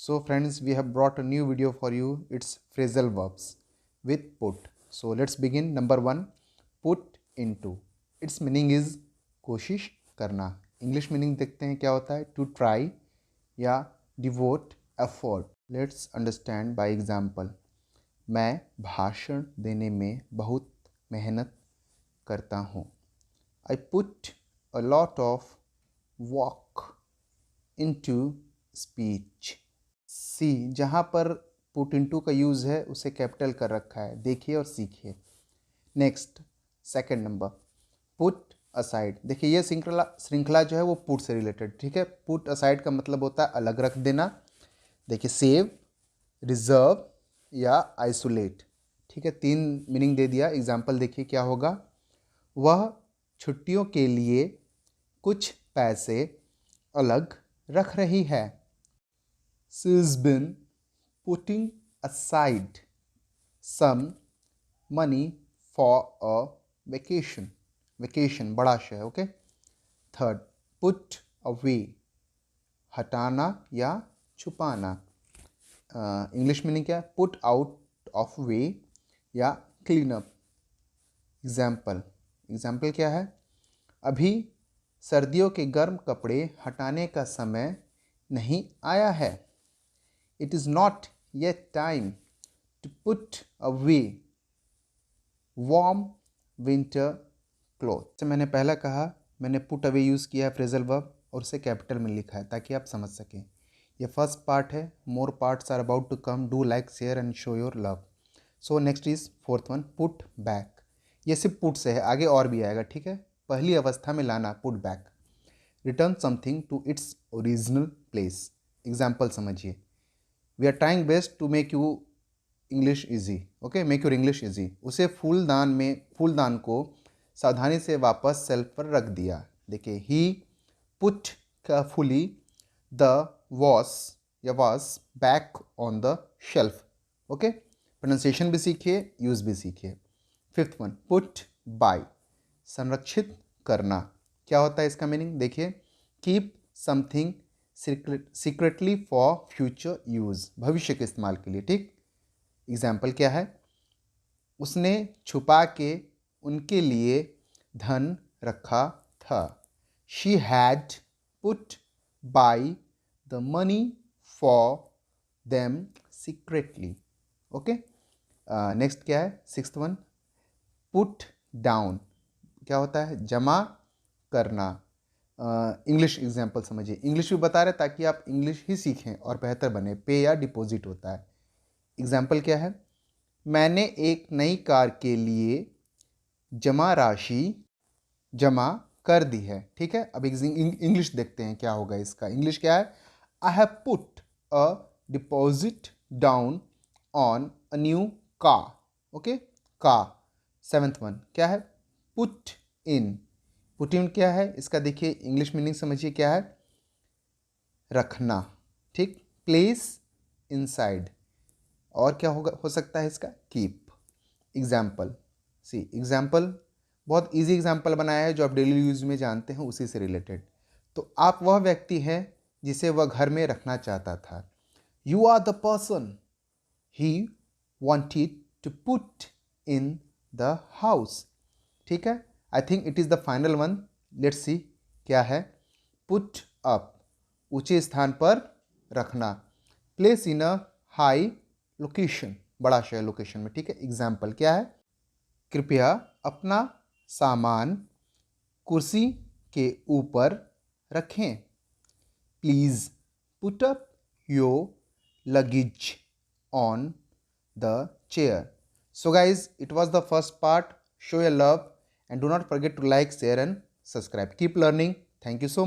So friends, we have brought a new video for you. It's phrasal verbs with put. So let's begin. Number 1, put into. Its meaning is कोशिश करना. English meaning देखते हैं क्या होता है. To try या devote effort. Let's understand by example. मैं भाषण देने में बहुत मेहनत करता हूँ. I put a lot of work into speech. सी, जहाँ पर पुट इनटू का यूज़ है उसे कैपिटल कर रखा है. देखिए और सीखिए. Next, second number, put aside. देखिए ये श्रृंखला जो है वो पुट से रिलेटेड. ठीक है. पुट असाइड का मतलब होता है अलग रख देना. देखिए सेव, रिजर्व या आइसोलेट. ठीक है. 3 मीनिंग दे दिया. एग्जाम्पल देखिए क्या होगा. वह छुट्टियों के लिए कुछ पैसे अलग रख रही है. She's been putting aside some money for a vacation. Vacation बड़ा श है. ओके. थर्ड, put away, हटाना या छुपाना. इंग्लिश मीनिंग क्या है. put out of way या clean up. एग्जाम्पल क्या है. अभी सर्दियों के गर्म कपड़े हटाने का समय नहीं आया है. It is not yet time to put away warm winter clothes. जैसे मैंने पहला कहा, मैंने put away यूज़ किया है फ्रेजल वर्ब और उसे कैपिटल में लिखा है ताकि आप समझ सकें. ये फर्स्ट पार्ट है. More parts are about to come. Do like, share and show your love. So next is fourth one, put back. ये सिर्फ पुट से है, आगे और भी आएगा. ठीक है. पहली अवस्था में लाना, put back. Return something to its original place. Example समझिए. We are trying best to make you English easy. Okay, make your English easy. उसे फूलदान को सावधानी से वापस शेल्फ पर रख दिया. देखिए, ही पुट केयरफुली द वास back on the shelf. Okay. Pronunciation भी सीखिए, यूज़ भी सीखिए. फिफ्थ वन, पुट बाय, संरक्षित करना. क्या होता है इसका मीनिंग. देखिए, keep something secretly for future use, भविष्य के इस्तेमाल के लिए. ठीक. एग्जाम्पल क्या है. उसने छुपा के उनके लिए धन रखा था. She had put by the money for them secretly. Okay. Next क्या है. Sixth one, put down. क्या होता है. जमा करना. इंग्लिश एग्जाम्पल समझिए. इंग्लिश भी बता रहे ताकि आप इंग्लिश ही सीखें और बेहतर बने. पे या डिपॉजिट होता है. एग्जाम्पल क्या है. मैंने एक नई कार के लिए जमा राशि जमा कर दी है. ठीक है. अब इंग्लिश देखते हैं क्या होगा इसका. इंग्लिश क्या है. I have put a deposit down on a new car. Okay. Car. Seventh one क्या है. Put in. पुट इन क्या है इसका. देखिए इंग्लिश मीनिंग समझिए क्या है. रखना. ठीक. Place inside. और क्या हो सकता है इसका. कीप. एग्जाम्पल सी. एग्जाम्पल बहुत इजी एग्जाम्पल बनाया है जो आप डेली यूज में जानते हैं, उसी से रिलेटेड. तो आप वह व्यक्ति हैं जिसे वह घर में रखना चाहता था. You are the person he wanted to put in the house. ठीक है. I think it is the final one. Let's see क्या है. पुट अप, ऊंचे स्थान पर रखना. Place in a high location, बड़ा शहर लोकेशन में. ठीक है. एग्जाम्पल क्या है. कृपया अपना सामान कुर्सी के ऊपर रखें. Please put up your luggage on the chair. So guys, it was the first part. Show your love and do not forget to like, share and subscribe. Keep learning. Thank you so much.